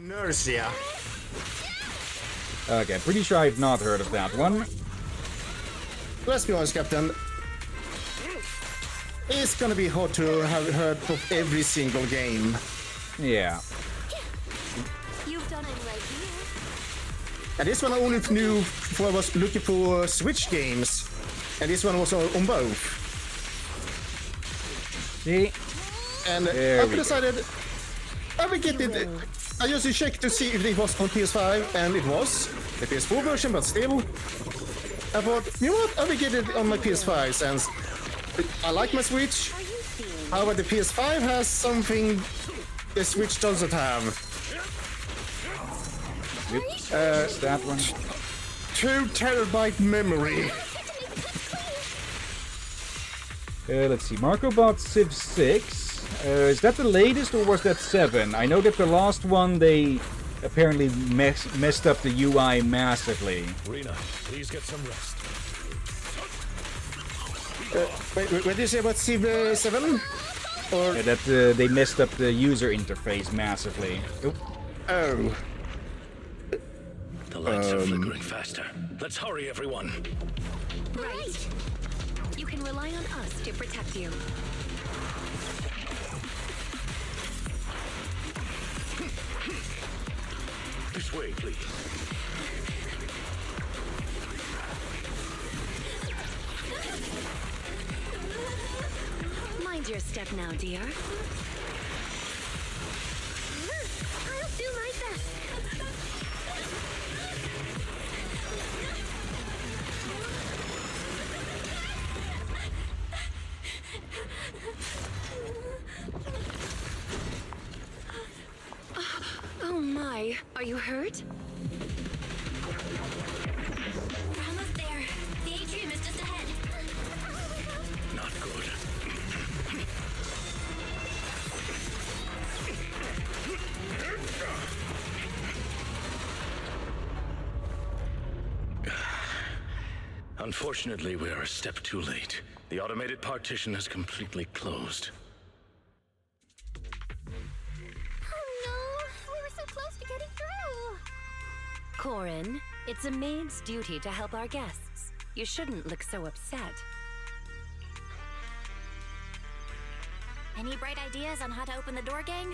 Inertia. Okay, pretty sure I've not heard of that one. Let's be honest, Captain. It's gonna be hard to have heard of every single game. Yeah. You've done it right here. And this one I only knew before I was looking for Switch games. And this one was on both. See? And I decided I will get it. I just checked to see if it was on PS5, and it was the PS4 version, but still. I thought, you know what? I will get it on my PS5 since I like my Switch. However, the PS5 has something the Switch doesn't have. That one. 2 terabyte memory. Let's see. Marco bought Civ 6. Is that the latest or was that 7? I know that the last one they apparently messed up the UI massively. Rena, please get some rest. Wait, what did you say about Civ 7? Or... Yeah, that they messed up the user interface massively. Oh. The lights are flickering faster. Let's hurry, everyone. Right. You can rely on us to protect you. This way, please. Mind your step now, dear. I'll do my best. Oh my, are you hurt? We're almost there. The atrium is just ahead. Not good. Unfortunately, we are a step too late. The automated partition has completely closed. Corin, it's a maid's duty to help our guests. You shouldn't look so upset. Any bright ideas on how to open the door, gang?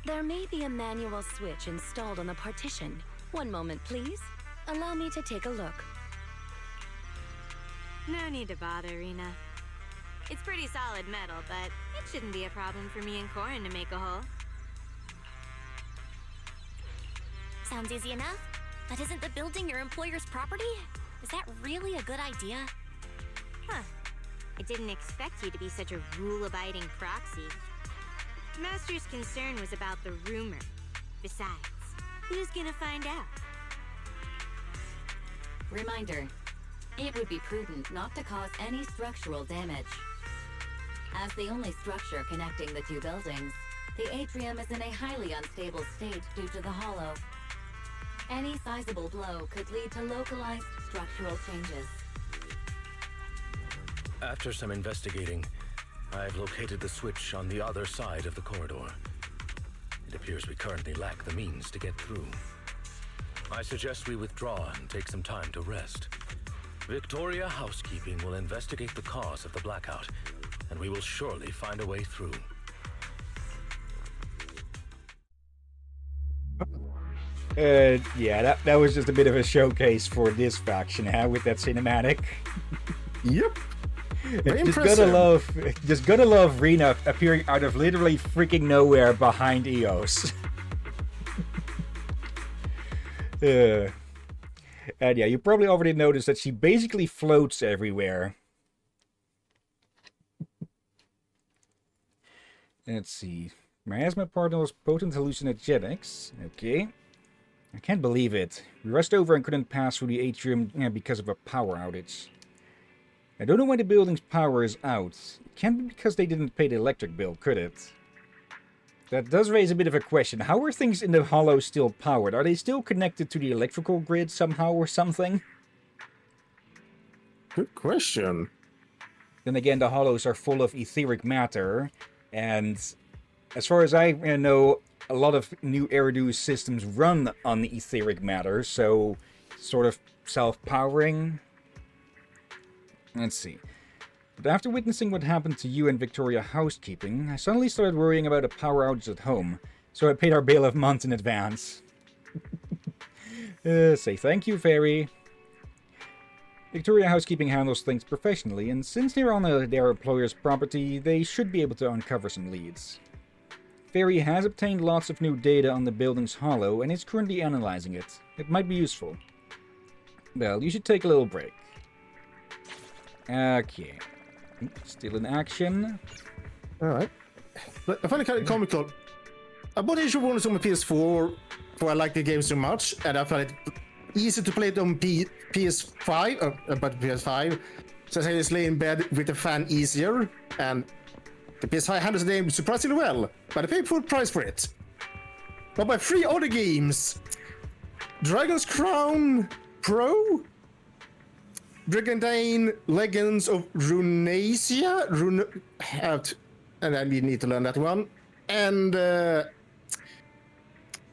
There may be a manual switch installed on the partition. One moment, please. Allow me to take a look. No need to bother, Rena. It's pretty solid metal, but it shouldn't be a problem for me and Corin to make a hole. Sounds easy enough. But isn't the building your employer's property? Is that really a good idea? Huh. I didn't expect you to be such a rule-abiding proxy. Master's concern was about the rumor. Besides, who's gonna find out? Reminder, it would be prudent not to cause any structural damage. As the only structure connecting the two buildings, the atrium is in a highly unstable state due to the hollow. Any sizable blow could lead to localized structural changes. After some investigating, I've located the switch on the other side of the corridor. It appears we currently lack the means to get through. I suggest we withdraw and take some time to rest. Victoria Housekeeping will investigate the cause of the blackout, and we will surely find a way through. Yeah, that was just a bit of a showcase for this faction, huh, with that cinematic. Yep. Just gotta love Rena appearing out of literally freaking nowhere behind Eos. And yeah, you probably already noticed that she basically floats everywhere. Let's see. Miasma particles, potent hallucinogenics. Okay. I can't believe it. We rushed over and couldn't pass through the atrium because of a power outage. I don't know why the building's power is out. It can't be because they didn't pay the electric bill, could it? That does raise a bit of a question. How are things in the hollow still powered? Are they still connected to the electrical grid somehow or something? Good question. Then again, the hollows are full of etheric matter, and as far as I know, a lot of new Eridu systems run on the etheric matter, so sort of self-powering. Let's see. But after witnessing what happened to you and Victoria housekeeping, I suddenly started worrying about a power outage at home, so I paid our bailiff months in advance. Say thank you, Fairy. Victoria Housekeeping handles things professionally, and since they're on their employer's property, they should be able to uncover some leads. Fairy has obtained lots of new data on the building's hollow and is currently analyzing it. It might be useful. Well, you should take a little break. Okay. Still in action. Alright. I find it kind of comical. I bought Age of Wonders on my PS4, for I like the game so much, and I found it easy to play it on PS5, but PS5, so I just lay in bed with the fan easier, and the PS5 handles the game surprisingly well, but I paid full price for it. But my 3 other games: Dragon's Crown Pro, Brigandine Legends of Runasia, and I need to learn that one, and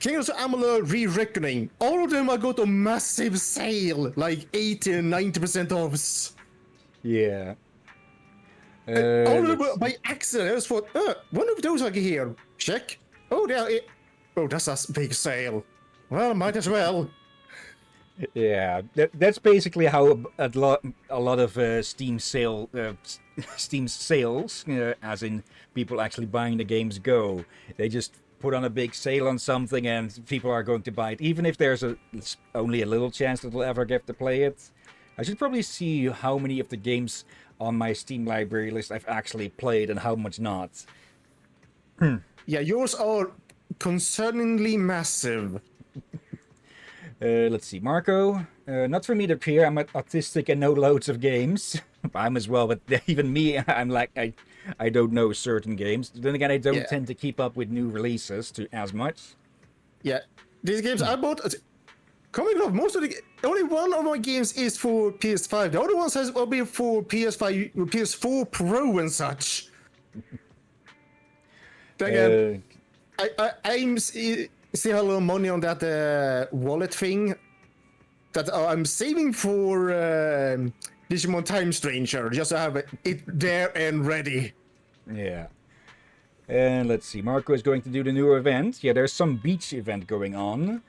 Kingdoms of Amalur Re-Reckoning. All of them I got a massive sale, like 80 and 90% offs. Yeah. All of them were by accident. I just thought, one of those I can hear. Check. Oh, that's a big sale. Well, might as well. Yeah, that's basically how a lot of Steam sales, as in people actually buying the games, go. They just put on a big sale on something and people are going to buy it, even if there's only a little chance that they'll ever get to play it. I should probably see how many of the games on my Steam library list I've actually played and how much not. Yeah, yours are concerningly massive. Let's see, Marco. Not for me to appear. I'm autistic and know loads of games. I'm as well, but even me, I'm like, I don't know certain games. Then again, I don't tend to keep up with new releases as much. Yeah, these games I bought. Coming off, most of only one of my games is for PS5. The other ones will be for PS5, PS4 Pro and such. Then again, I'm still a little money on that wallet thing that I'm saving for Digimon Time Stranger, just to have it there and ready. Yeah. And let's see, Marco is going to do the new event. Yeah, there's some beach event going on.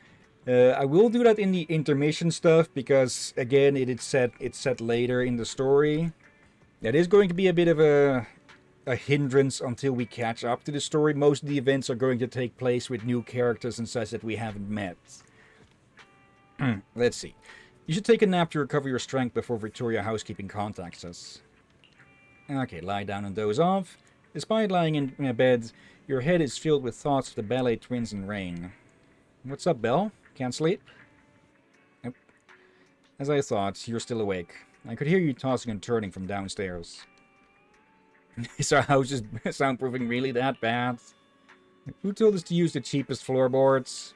I will do that in the intermission stuff because, again, it's set later in the story. That is going to be a bit of a hindrance until we catch up to the story. Most of the events are going to take place with new characters and such that we haven't met. Let's see. You should take a nap to recover your strength before Victoria Housekeeping contacts us. Okay, lie down and doze off. Despite lying in bed, your head is filled with thoughts of the ballet twins and Rain. What's up, Belle? Can't sleep? Yep. As I thought, you're still awake. I could hear you tossing and turning from downstairs. Is our house's soundproofing really that bad? Who told us to use the cheapest floorboards?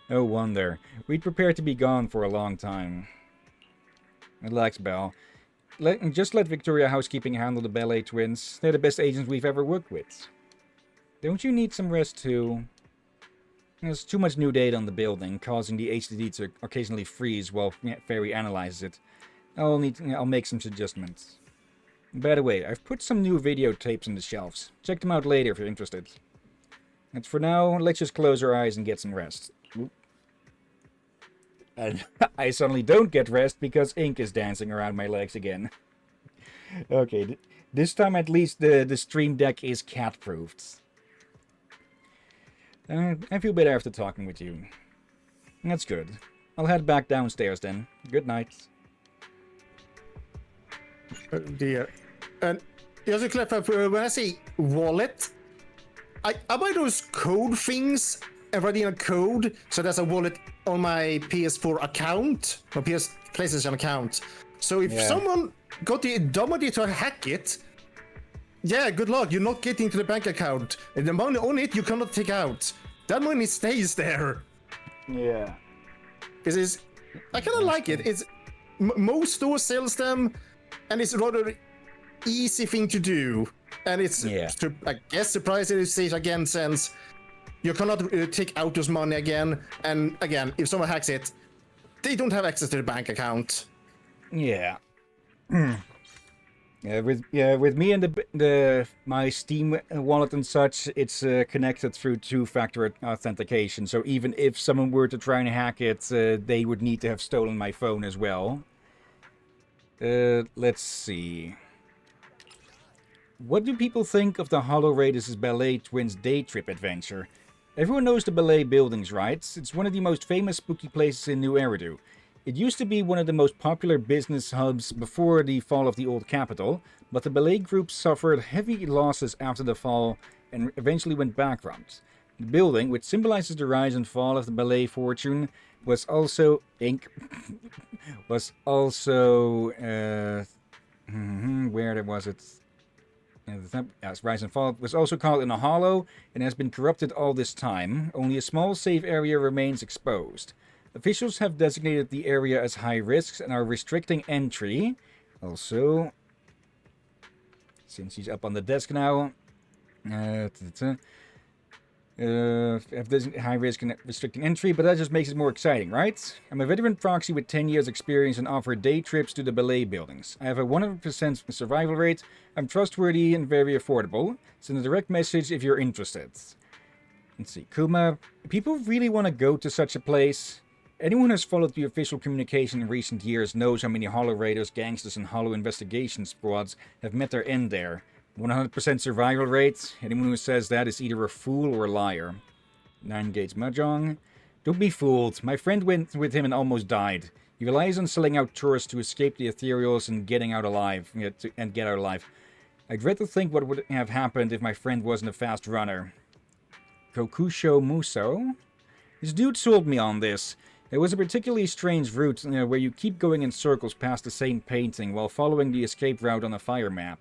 No wonder. We'd prepared to be gone for a long time. Relax, Belle. Just let Victoria Housekeeping handle the ballet twins. They're the best agents we've ever worked with. Don't you need some rest too? There's too much new data on the building, causing the HDD to occasionally freeze while Fairy analyzes it. I'll make some adjustments. By the way, I've put some new videotapes on the shelves. Check them out later if you're interested. And for now, let's just close our eyes and get some rest. And I suddenly don't get rest because ink is dancing around my legs again. Okay, this time at least the stream deck is cat-proofed. I feel better after talking with you. That's good. I'll head back downstairs then. Good night. Oh dear. And just to clarify, when I say wallet, I buy those code things and write in a code, so there's a wallet on my PS4 account, or PlayStation account. So if someone got the dumb idea to hack it, yeah, good luck. You're not getting to the bank account. And the money on it, you cannot take out. That money stays there. Yeah. I kind of like it. It's most stores sells them, and it's a rather easy thing to do. And it's, Yeah. I guess, surprising to see again, since you cannot take out those money again. And again, if someone hacks it, they don't have access to the bank account. Yeah. With me and my Steam wallet and such, it's connected through two-factor authentication. So even if someone were to try and hack it, they would need to have stolen my phone as well. Let's see. What do people think of the Hollow Raiders' Ballet Twins day trip adventure? Everyone knows the Ballet buildings, right? It's one of the most famous spooky places in New Eridu. It used to be one of the most popular business hubs before the fall of the old capital, but the Ballet group suffered heavy losses after the fall and eventually went bankrupt. The building, which symbolizes the rise and fall of the Ballet fortune, was also where was it? As Rise and Fall was also called in a hollow and has been corrupted all this time. Only a small safe area remains exposed. Officials have designated the area as high risk and are restricting entry. Also, since he's up on the desk now, have designated high risk and restricting entry, but that just makes it more exciting, right? I'm a veteran proxy with 10 years experience and offer day trips to the Ballet buildings. I have a 100% survival rate. I'm trustworthy and very affordable. Send a direct message if you're interested. Let's see, Kuma. People really want to go to such a place? Anyone who has followed the official communication in recent years knows how many Hollow Raiders, gangsters, and Hollow investigation squads have met their end there. 100% survival rate. Anyone who says that is either a fool or a liar. 9 Gates Mahjong. Don't be fooled. My friend went with him and almost died. He relies on selling out tourists to escape the ethereals and get out alive. I dread to think what would have happened if my friend wasn't a fast runner. Kokusho Muso. This dude sold me on this. It was a particularly strange route where you keep going in circles past the same painting while following the escape route on a fire map.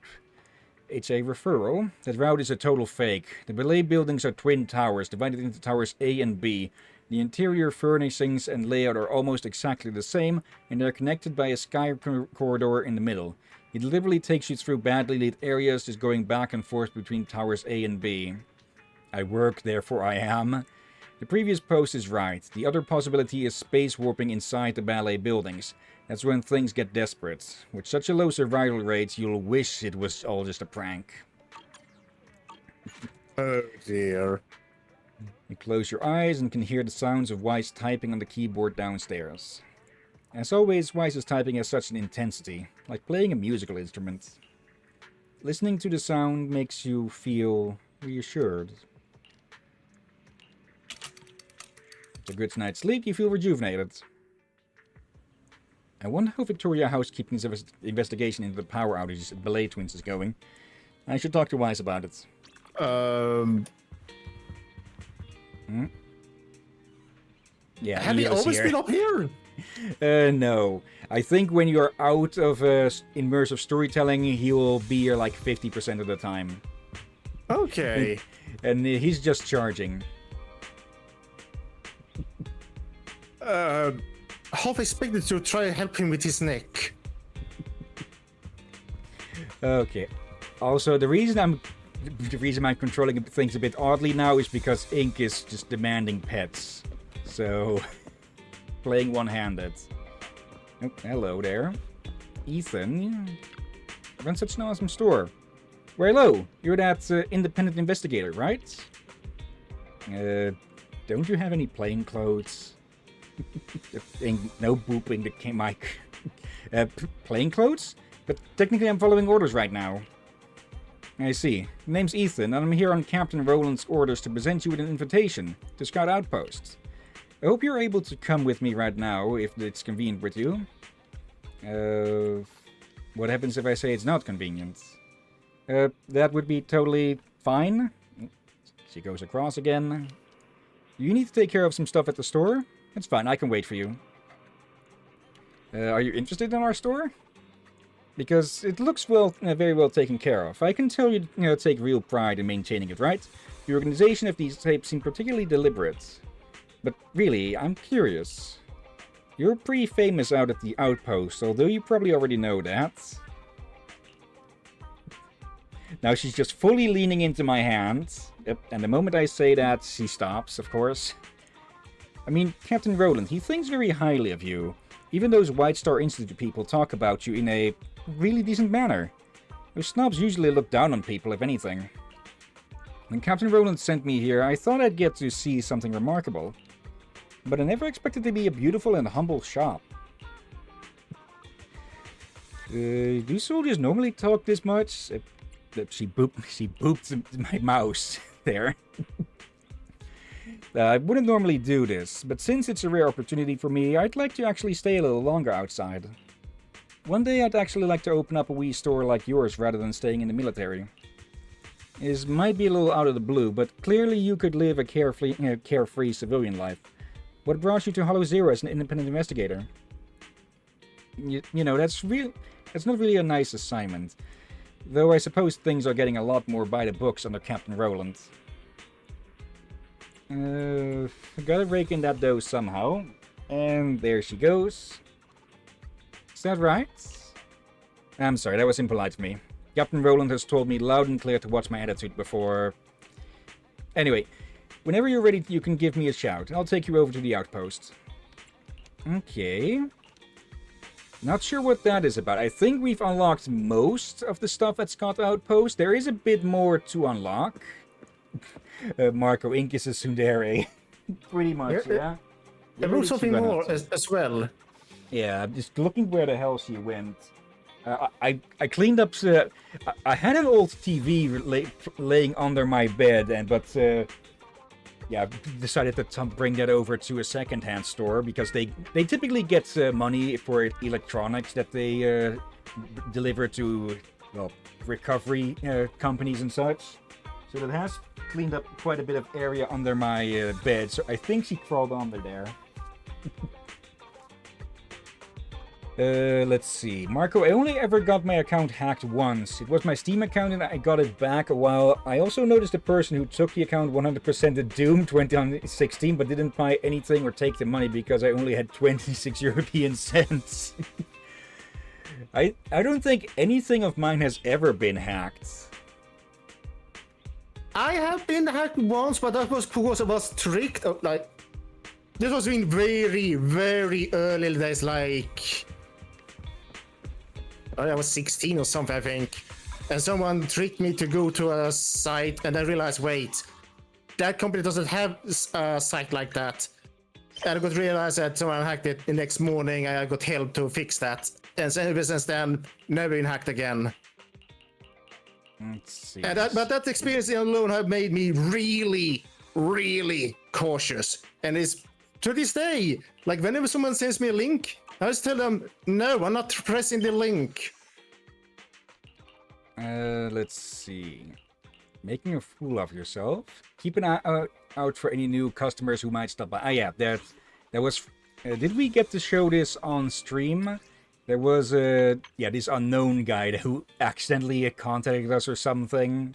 It's a referral. That route is a total fake. The Ballet buildings are twin towers, divided into towers A and B. The interior furnishings and layout are almost exactly the same, and they're connected by a sky corridor in the middle. It deliberately takes you through badly lit areas, just going back and forth between towers A and B. I work, therefore I am. The previous post is right. The other possibility is space warping inside the Ballet buildings. That's when things get desperate. With such a low survival rate, you'll wish it was all just a prank. Oh dear. You close your eyes and can hear the sounds of Wise typing on the keyboard downstairs. As always, Wise's typing has such an intensity, like playing a musical instrument. Listening to the sound makes you feel reassured. With a good night's sleep, you feel rejuvenated. I wonder how Victoria Housekeeping's investigation into the power outages at Ballet Twins is going. I should talk to Wise about it. Yeah, have you always been up here? No. I think when you're out of immersive storytelling, he will be here like 50% of the time. Okay. And he's just charging. Half expected to try and help him with his neck. Okay. Also, the reason I'm controlling things a bit oddly now is because Ink is just demanding pets. So, playing one-handed. Oh, hello there. Ethan. Runs such an awesome store. Well, hello. You're that independent investigator, right? Don't you have any plain clothes? No booping the mic. Plain clothes? But technically I'm following orders right now. I see. The name's Ethan, and I'm here on Captain Roland's orders to present you with an invitation to Scout Outpost. I hope you're able to come with me right now, if it's convenient with you. What happens if I say it's not convenient? That would be totally fine. She goes across again. You need to take care of some stuff at the store? It's fine, I can wait for you. Are you interested in our store? Because it looks very well taken care of. I can tell you, take real pride in maintaining it, right? The organization of these tapes seem particularly deliberate. But really, I'm curious. You're pretty famous out at the outpost, although you probably already know that. Now she's just fully leaning into my hand. Yep, and the moment I say that, she stops, of course. I mean, Captain Roland, he thinks very highly of you. Even those White Star Institute people talk about you in a really decent manner. Those snobs usually look down on people, if anything. When Captain Roland sent me here, I thought I'd get to see something remarkable. But I never expected to be a beautiful and humble shop. Do soldiers normally talk this much? She booped my mouse there. I wouldn't normally do this, but since it's a rare opportunity for me, I'd like to actually stay a little longer outside. One day I'd actually like to open up a wee store like yours rather than staying in the military. This might be a little out of the blue, but clearly you could live a carefree civilian life. What brought you to Hollow Zero as an independent investigator? You know, that's not really a nice assignment. Though I suppose things are getting a lot more by the books under Captain Roland. Gotta rake in that dough somehow. And there she goes. Is that right? I'm sorry, that was impolite of me. Captain Roland has told me loud and clear to watch my attitude before... Anyway, whenever you're ready, you can give me a shout. I'll take you over to the outpost. Okay. Not sure what that is about. I think we've unlocked most of the stuff at Scott Outpost. There is a bit more to unlock. Marco Incus is Sundere. Pretty much, yeah. There was something more as well. Yeah, I'm just looking where the hell she went. I cleaned up... I had an old TV laying under my bed, yeah, decided to bring that over to a second-hand store because they typically get money for electronics that they deliver to, well, recovery companies and such. So that has cleaned up quite a bit of area under my bed. So I think she crawled under there. Let's see. Marco, I only ever got my account hacked once. It was my Steam account and I got it back a while. I also noticed the person who took the account 100% at Doom 2016 but didn't buy anything or take the money because I only had 26 European cents. I don't think anything of mine has ever been hacked. I have been hacked once, but that was because I was tricked. Like, this was in very, very early days, like... I was 16 or something, I think. And someone tricked me to go to a site, and I realized, wait, that company doesn't have a site like that. And I got realized that someone hacked it the next morning, and I got help to fix that. And ever since then, never been hacked again. Let's see. But that experience alone have made me really, really cautious. And it's to this day, like whenever someone sends me a link, I just tell them, no, I'm not pressing the link. Let's see. Making a fool of yourself. Keep an eye out for any new customers who might stop by. Ah, yeah, that was... did we get to show this on stream? There was, this unknown guy who accidentally contacted us or something.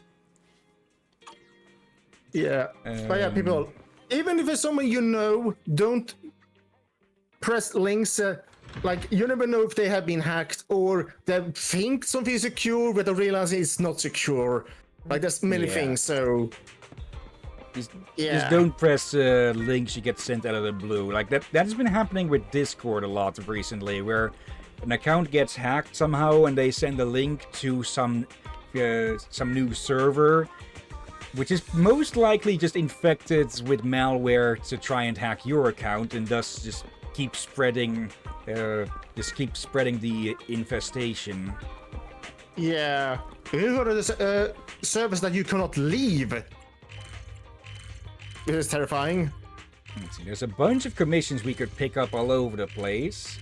Yeah, but yeah, people, even if it's someone you know, don't press links. Like, you never know if they have been hacked or they think something is secure, but they realize it's not secure. Like, there's many things, so... Just don't press links you get sent out of the blue. Like, that has been happening with Discord a lot recently, where an account gets hacked somehow and they send a link to some new server, which is most likely just infected with malware to try and hack your account and thus just keep spreading the infestation. Yeah. You go to the service that you cannot leave. This is terrifying. Let's see, there's a bunch of commissions we could pick up all over the place.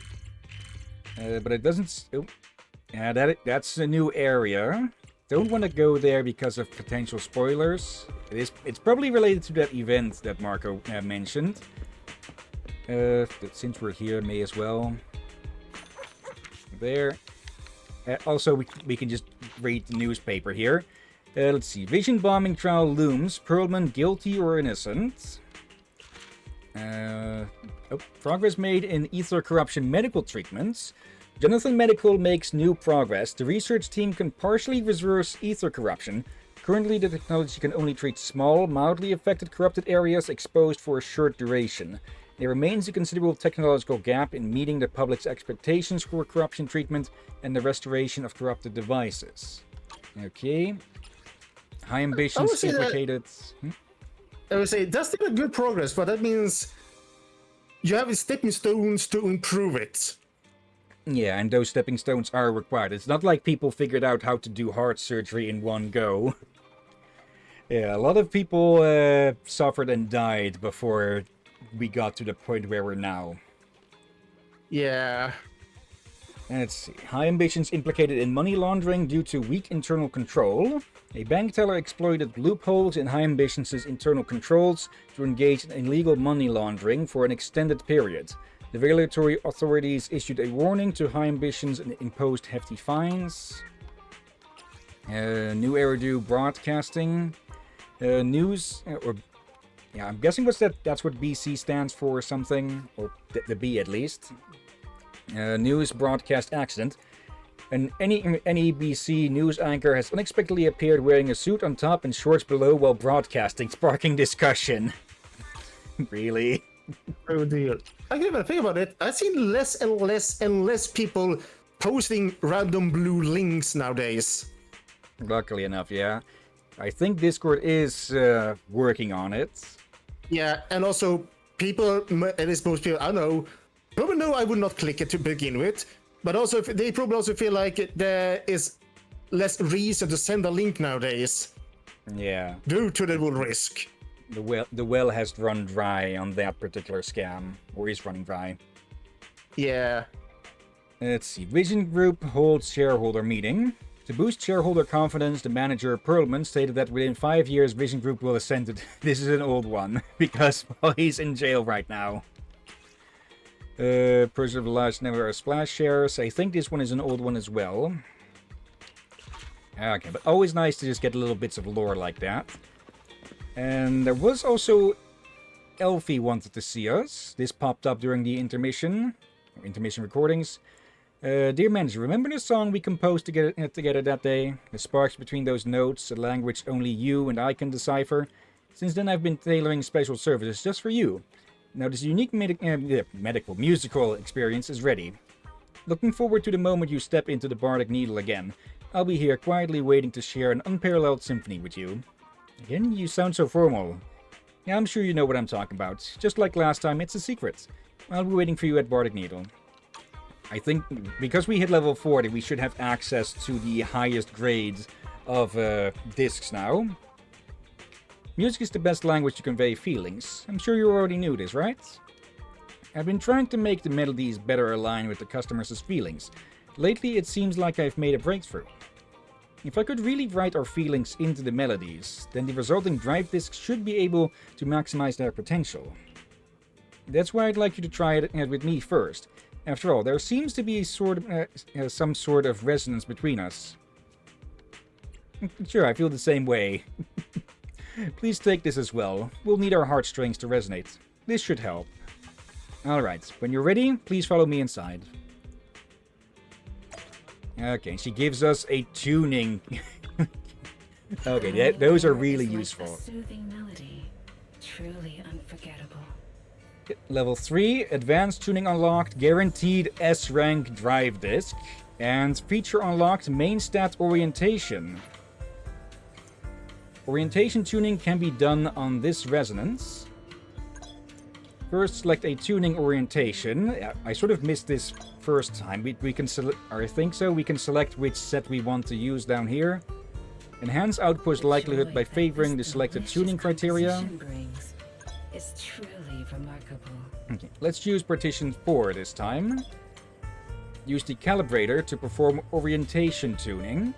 But it doesn't... Oh, yeah, that's a new area. Don't want to go there because of potential spoilers. It's probably related to that event that Marco mentioned. But since we're here, may as well. There. Also, we can just read the newspaper here. Let's see. Vision bombing trial looms. Perlman guilty or innocent? Progress made in ether corruption medical treatments. Jonathan Medical makes new progress. The research team can partially reverse ether corruption. Currently, the technology can only treat small, mildly affected corrupted areas exposed for a short duration. There remains a considerable technological gap in meeting the public's expectations for corruption treatment and the restoration of corrupted devices. Okay. High ambitions implicated. I would say that's still a good progress, but that means you have stepping stones to improve it. Yeah, and those stepping stones are required. It's not like people figured out how to do heart surgery in one go. Yeah, a lot of people suffered and died before we got to the point where we're now. Yeah. Let's see. High ambitions implicated in money laundering due to weak internal control. A bank teller exploited loopholes in High ambitions' internal controls to engage in illegal money laundering for an extended period. The regulatory authorities issued a warning to High ambitions and imposed hefty fines. New Eridu broadcasting. News, yeah, I'm guessing that's what BC stands for or something, or the B at least. News broadcast accident. An NEBC news anchor has unexpectedly appeared wearing a suit on top and shorts below while broadcasting, sparking discussion. Really? Oh dear. I can't even think about it. I've seen less and less and less people posting random blue links nowadays. Luckily enough, yeah. I think Discord is working on it. Yeah, and also people, at least most people I know, probably know I would not click it to begin with, but also they probably also feel like there is less reason to send a link nowadays. Yeah. Due to the whole risk. The well has run dry on that particular scam, or is running dry. Yeah. Let's see. Vision Group holds shareholder meeting. To boost shareholder confidence, the manager Perlman stated that within 5 years, Vision Group will ascend to... This is an old one, because well, he's in jail right now. Person of the large number of splash shares. I think this one is an old one as well. Okay, but always nice to just get little bits of lore like that. And there was also... Elfie wanted to see us. This popped up during the intermission recordings. Dear manager, remember the song we composed together that day? The sparks between those notes, a language only you and I can decipher. Since then I've been tailoring special services just for you. Now this unique musical experience is ready. Looking forward to the moment you step into the Bardic Needle again. I'll be here quietly waiting to share an unparalleled symphony with you. Again, you sound so formal. Yeah, I'm sure you know what I'm talking about. Just like last time, it's a secret. I'll be waiting for you at Bardic Needle. I think because we hit level 40, we should have access to the highest grades of discs now. Music is the best language to convey feelings. I'm sure you already knew this, right? I've been trying to make the melodies better align with the customers' feelings. Lately, it seems like I've made a breakthrough. If I could really write our feelings into the melodies, then the resulting drive discs should be able to maximize their potential. That's why I'd like you to try it with me first. After all, there seems to be some sort of resonance between us. Sure, I feel the same way. Please take this as well. We'll need our heartstrings to resonate. This should help. Alright, when you're ready, please follow me inside. Okay, she gives us a tuning. Okay, those are really useful. A soothing melody, truly unforgettable. Level 3, Advanced Tuning unlocked, guaranteed S-Rank drive disc, and feature unlocked main stat orientation. Orientation tuning can be done on this resonance. First, select a tuning orientation. I sort of missed this first time. We can select, or I think so, we can select which set we want to use down here. Enhance output likelihood by favoring the selected tuning criteria. Is truly remarkable. Okay, let's use partition 4 this time. Use the calibrator to perform orientation tuning.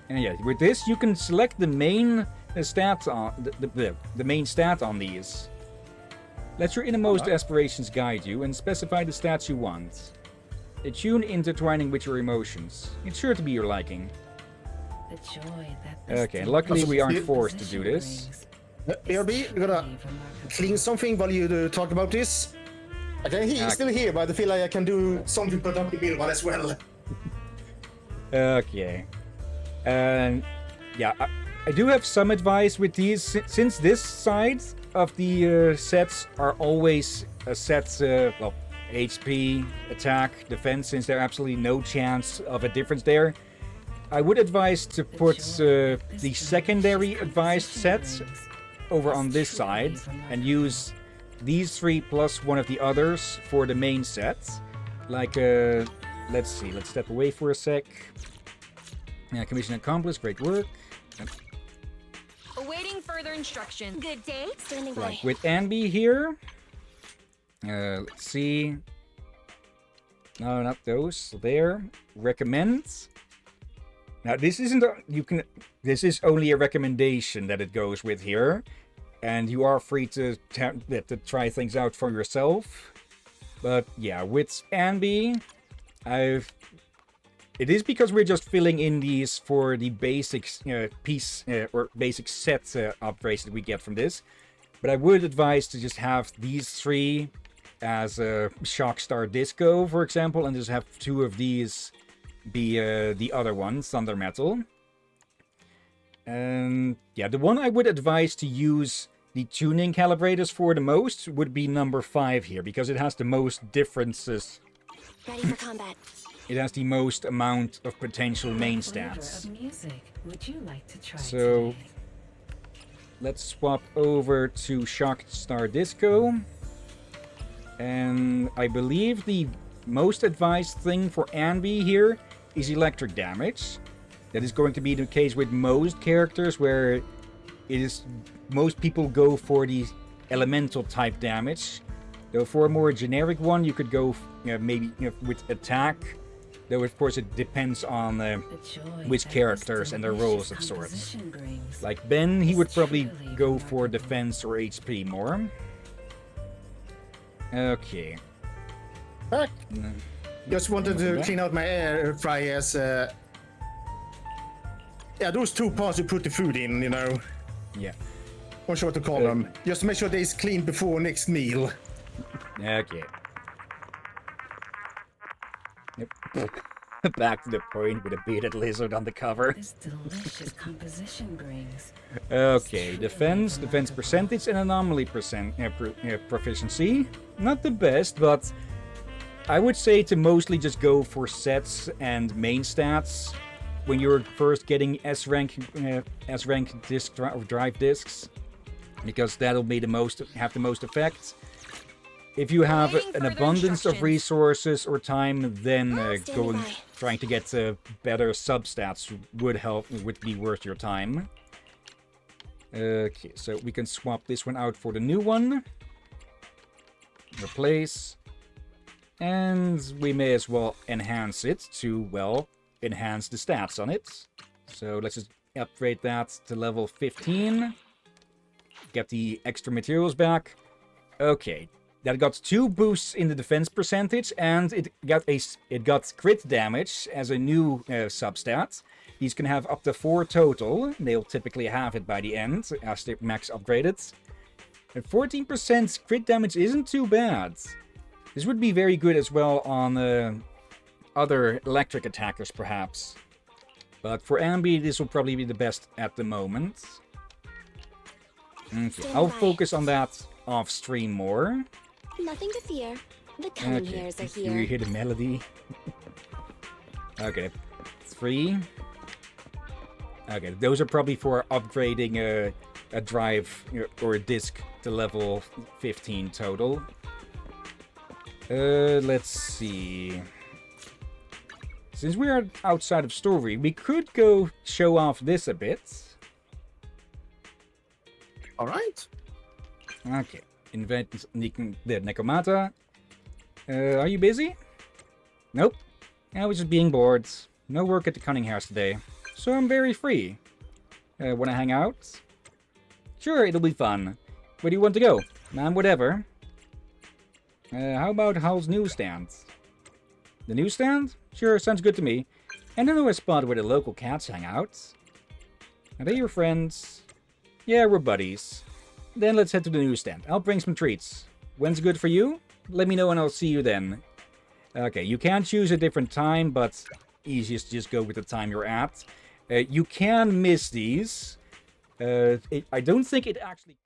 And yeah, with this you can select the main stat on the main stat on these. Let your innermost aspirations guide you and specify the stats you want. A tune intertwining with your emotions. It's sure to be your liking. The joy that okay, luckily we aren't forced to do this. BRB, you're gonna clean something while you talk about this. I can still hear, but I feel like I can do something productive one as well. Okay. And yeah, I do have some advice with these. Since this side of the sets are always a set, well, HP, attack, defense, since there's absolutely no chance of a difference there, I would advise to put the secondary advised sets over on this side and use these 3 plus one of the others for the main set. Like, let's see, let's step away for a sec. Yeah, commission accomplished, great work. Awaiting further instruction. Good day. Standing by. Right, with Anby here. Let's see. No, not those. There. Recommend. Now, this isn't this is only a recommendation that it goes with here. And you are free to try things out for yourself. But yeah, with Anby, it is because we're just filling in these for the basic or basic set upgrades that we get from this. But I would advise to just have these 3 as a Shockstar Disco, for example, and just have 2 of these be the other ones, Thunder Metal. And yeah, the one I would advise to use the tuning calibrators for the most would be number 5 here, because it has the most differences. Ready for combat. It has the most amount of potential main stats. Would you like to try So today? let's swap over to Shockstar Disco. And I believe the most advised thing for Anby here is electric damage. That is going to be the case with most characters, where it is most people go for the elemental type damage. Though for a more generic one, you could go maybe with attack. Though of course it depends on which characters and their roles of sorts. Like Ben, he would probably go for defense or HP more. Okay. Back. Just wanted to clean out my air fryers. Yeah, those 2 parts you put the food in, you know. Yeah. Not sure what to call them. Just make sure they is clean before next meal. Okay. Yep. Back to the point with a bearded lizard on the cover. This delicious composition brings. Okay, defense percentage, and anomaly proficiency. Not the best, but I would say to mostly just go for sets and main stats when you're first getting S rank disk drive discs, because that'll be have the most effect. If you have an abundance of resources or time, then trying to get better substats would be worth your time. Okay, so we can swap this one out for the new one. Replace. And we may as well enhance it to, well, enhance the stats on it. So let's just upgrade that to level 15. Get the extra materials back. Okay. That got 2 boosts in the defense percentage, and it got crit damage as a new substat. These can have up to 4 total. They'll typically have it by the end, as they max upgraded. And 14% crit damage isn't too bad. This would be very good as well on other electric attackers, perhaps. But for Anby, this will probably be the best at the moment. Okay, I'll focus on that off-stream more. Nothing to fear. The cunning hairs are here. Do you hear the melody? Okay, 3. Okay, those are probably for upgrading a drive or a disc to level 15 total. Let's see. Since we are outside of story, we could go show off this a bit. All right. Okay. Invent the Nekomata. Are you busy? Nope. I was just being bored. No work at the Cunning House today. So I'm very free. Wanna hang out? Sure, it'll be fun. Where do you want to go? Whatever. How about Hull's newsstand? The newsstand? Sure, sounds good to me. And I know a spot where the local cats hang out. Are they your friends? Yeah, we're buddies. Then let's head to the newsstand. I'll bring some treats. When's good for you? let me know and I'll see you then. Okay, you can choose a different time, but easiest to just go with the time you're at. You can miss these. I don't think it actually...